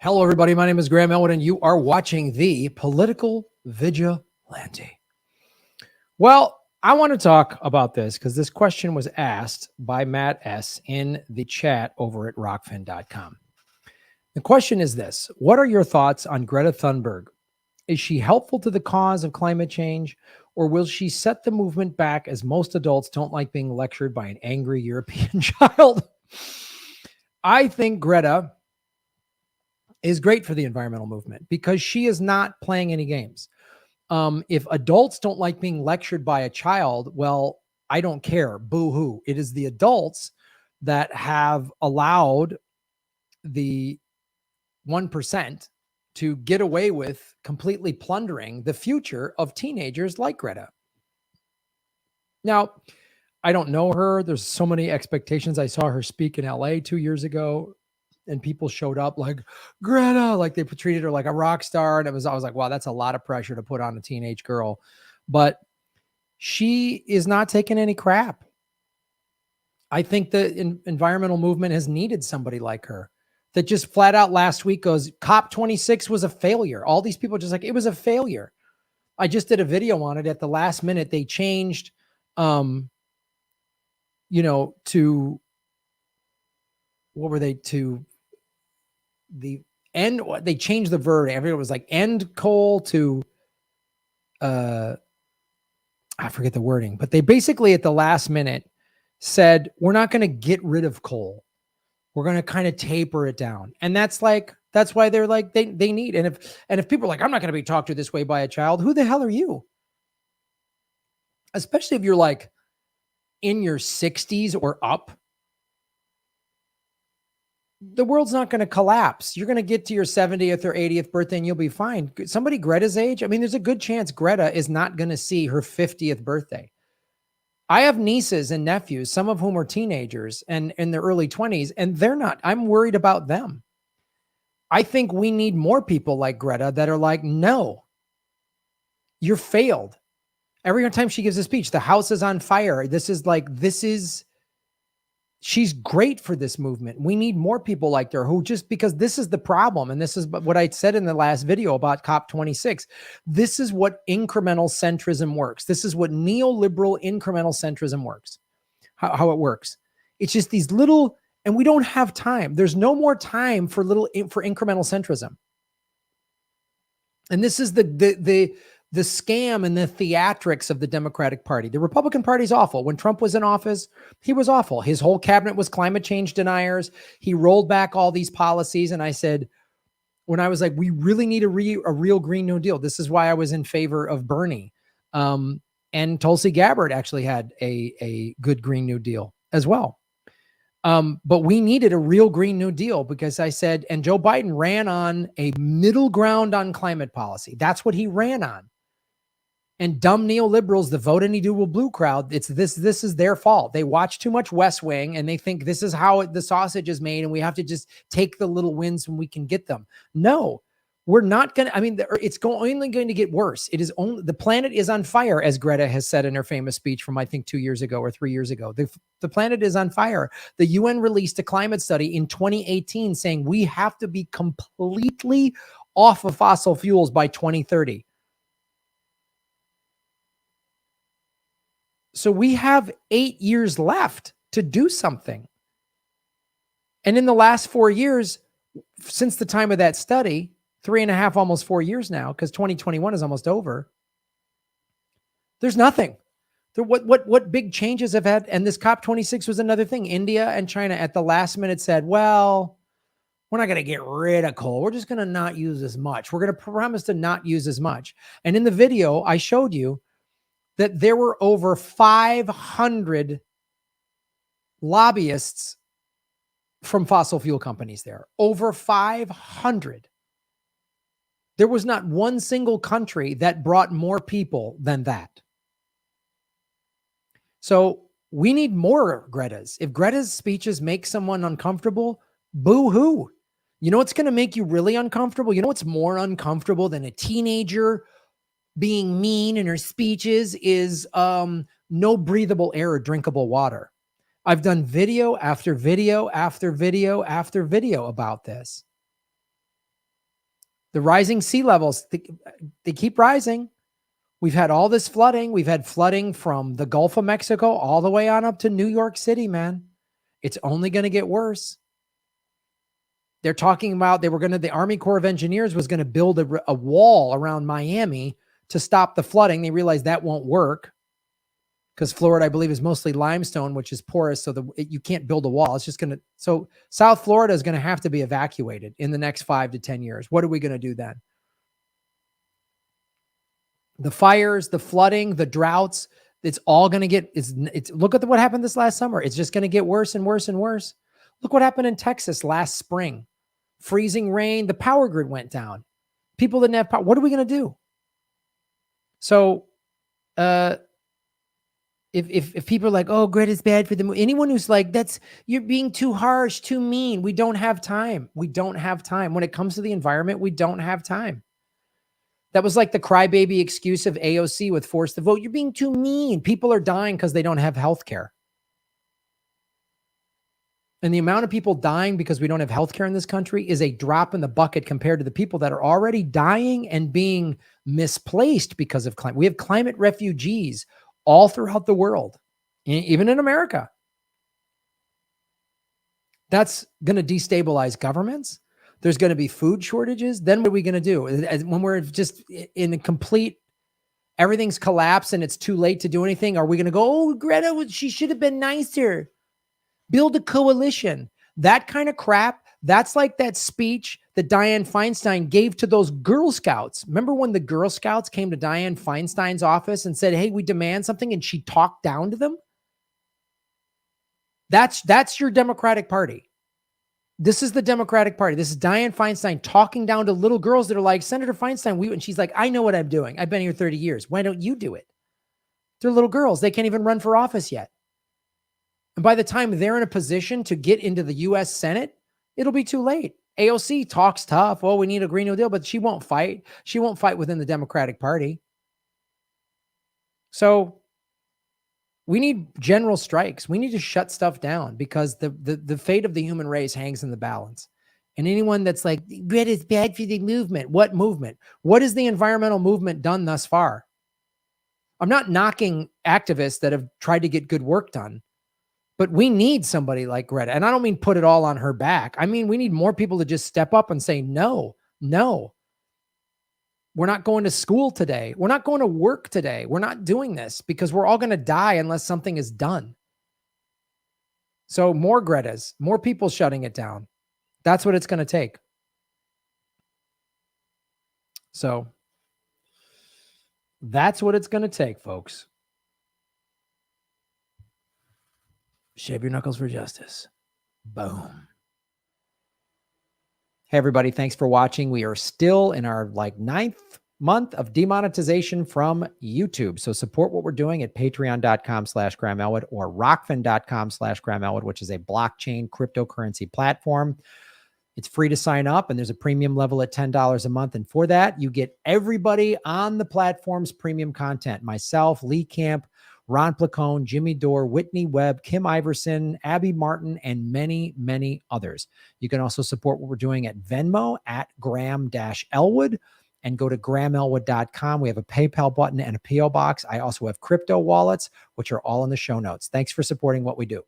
Hello, everybody. My name is Graham Elwood, and you are watching the Political Vigilante. Well, I want to talk about this because this question was asked by Matt S. in the chat over at rockfin.com. The question is this: what are your thoughts on Greta Thunberg? Is she helpful to the cause of climate change, or will she set the movement back as most adults don't like being lectured by an angry European child? I think Greta is great for the environmental movement because she is not playing any games. If adults don't like being lectured by a child, well, I don't care. Boo-hoo. It is the adults that have allowed the 1% to get away with completely plundering the future of teenagers like Greta. Now, I don't know her. There's so many expectations. I saw her speak in LA 2 years ago, and people showed up like, Greta, like they treated her like a rock star. And I was like, wow, that's a lot of pressure to put on a teenage girl. But she is not taking any crap. I think the environmental movement has needed somebody like her that just flat out last week goes, COP26 was a failure. All these people just like, it was a failure. I just did a video on it at the last minute. They changed, to what were they to the end? They changed the verb. Everyone was like end coal to, I forget the wording, but they basically at the last minute said, we're not going to get rid of coal. We're going to kind of taper it down. And that's why they're like, they need. And if people are like, I'm not going to be talked to this way by a child, who the hell are you? Especially if you're like in your 60s or up. The world's not going to collapse. You're going to get to your 70th or 80th birthday and you'll be fine. Somebody Greta's age, I mean, there's a good chance Greta is not going to see her 50th birthday. I have nieces and nephews, some of whom are teenagers and in their early 20s, and they're not. I'm worried about them. I think we need more people like Greta that are like, no, you're failed. Every time she gives a speech, the house is on fire. She's great for this movement. We need more people like her who, just because this is the problem. And this is what I said in the last video about COP26. This is what incremental centrism works. This is what neoliberal incremental centrism works, how it works. It's just these little, and we don't have time. There's no more time for incremental centrism. And this is the scam and the theatrics of the Democratic Party. The Republican Party is awful. When Trump was in office, he was awful. His whole cabinet was climate change deniers. He rolled back all these policies. And I said, when I was like, we really need a real Green New Deal. This is why I was in favor of Bernie. And Tulsi Gabbard actually had a good Green New Deal as well. But we needed a real Green New Deal because I said, and Joe Biden ran on a middle ground on climate policy. That's what he ran on. And dumb neoliberals, the vote any doable blue crowd, this is their fault. They watch too much West Wing and they think this is how the sausage is made and we have to just take the little wins when we can get them. No, we're not going to, it's only going to get worse. The planet is on fire, as Greta has said in her famous speech from, I think, 2 years ago or 3 years ago. The planet is on fire. The UN released a climate study in 2018 saying we have to be completely off of fossil fuels by 2030. So we have 8 years left to do something. And in the last 4 years, since the time of that study, 3.5, almost 4 years now, because 2021 is almost over, there's nothing. What big changes have had? And this COP26 was another thing. India and China at the last minute said, well, we're not going to get rid of coal. We're just going to not use as much. We're going to promise to not use as much. And in the video, I showed you that there were over 500 lobbyists from fossil fuel companies there. Over 500. There was not one single country that brought more people than that. So we need more Greta's. If Greta's speeches make someone uncomfortable, boo-hoo. You know what's going to make you really uncomfortable? You know what's more uncomfortable than a teenager being mean in her speeches is no breathable air or drinkable water. I've done video after video after video after video about this. The rising sea levels, they keep rising. We've had all this flooding. We've had flooding from the Gulf of Mexico all the way on up to New York City, man. It's only going to get worse. They're talking about the Army Corps of Engineers was going to build a wall around Miami to stop the flooding. They realized that won't work because Florida, I believe, is mostly limestone, which is porous. So you can't build a wall. It's just so South Florida is going to have to be evacuated in the next 5 to 10 years. What are we going to do then? The fires, the flooding, the droughts, it's all going to get, look at what happened this last summer. It's just going to get worse and worse and worse. Look what happened in Texas last spring. Freezing rain, the power grid went down. People didn't have power. What are we going to do? So, if people are like, oh, Greta's bad for them, anyone who's like, you're being too harsh, too mean. We don't have time. We don't have time. When it comes to the environment, we don't have time. That was like the crybaby excuse of AOC with force to vote. You're being too mean. People are dying because they don't have health care. And the amount of people dying because we don't have health care in this country is a drop in the bucket compared to the people that are already dying and being misplaced because of climate. We have climate refugees all throughout the world, even in America. That's going to destabilize governments. There's going to be food shortages. Then what are we going to do? When we're just in a complete, everything's collapsed and it's too late to do anything, are we going to go, oh, Greta, she should have been nicer. Build a coalition. That kind of crap, that's like that speech that Dianne Feinstein gave to those Girl Scouts. Remember when the Girl Scouts came to Dianne Feinstein's office and said, hey, we demand something, and she talked down to them? That's your Democratic Party. This is the Democratic Party. This is Dianne Feinstein talking down to little girls that are like, Senator Feinstein, and she's like, I know what I'm doing. I've been here 30 years. Why don't you do it? They're little girls. They can't even run for office yet. And by the time they're in a position to get into the U.S. Senate, it'll be too late. AOC talks tough. Oh, we need a Green New Deal, but she won't fight. She won't fight within the Democratic Party. So we need general strikes. We need to shut stuff down because the fate of the human race hangs in the balance. And anyone that's like, Greta's bad for the movement. What movement? What has the environmental movement done thus far? I'm not knocking activists that have tried to get good work done, but we need somebody like Greta. And I don't mean put it all on her back. I mean, we need more people to just step up and say, no. We're not going to school today. We're not going to work today. We're not doing this because we're all going to die unless something is done. So more Gretas, more people shutting it down. That's what it's going to take. So that's what it's going to take, folks. Shave your knuckles for justice. Boom. Hey, everybody. Thanks for watching. We are still in our 9th month of demonetization from YouTube. So support what we're doing at patreon.com/Graham Elwood or rockfin.com/Graham Elwood, which is a blockchain cryptocurrency platform. It's free to sign up, and there's a premium level at $10 a month. And for that, you get everybody on the platform's premium content. Myself, Lee Camp, Ron Placone, Jimmy Dore, Whitney Webb, Kim Iverson, Abby Martin, and many, many others. You can also support what we're doing at Venmo at Graham-Elwood and go to GrahamElwood.com. We have a PayPal button and a PO box. I also have crypto wallets, which are all in the show notes. Thanks for supporting what we do.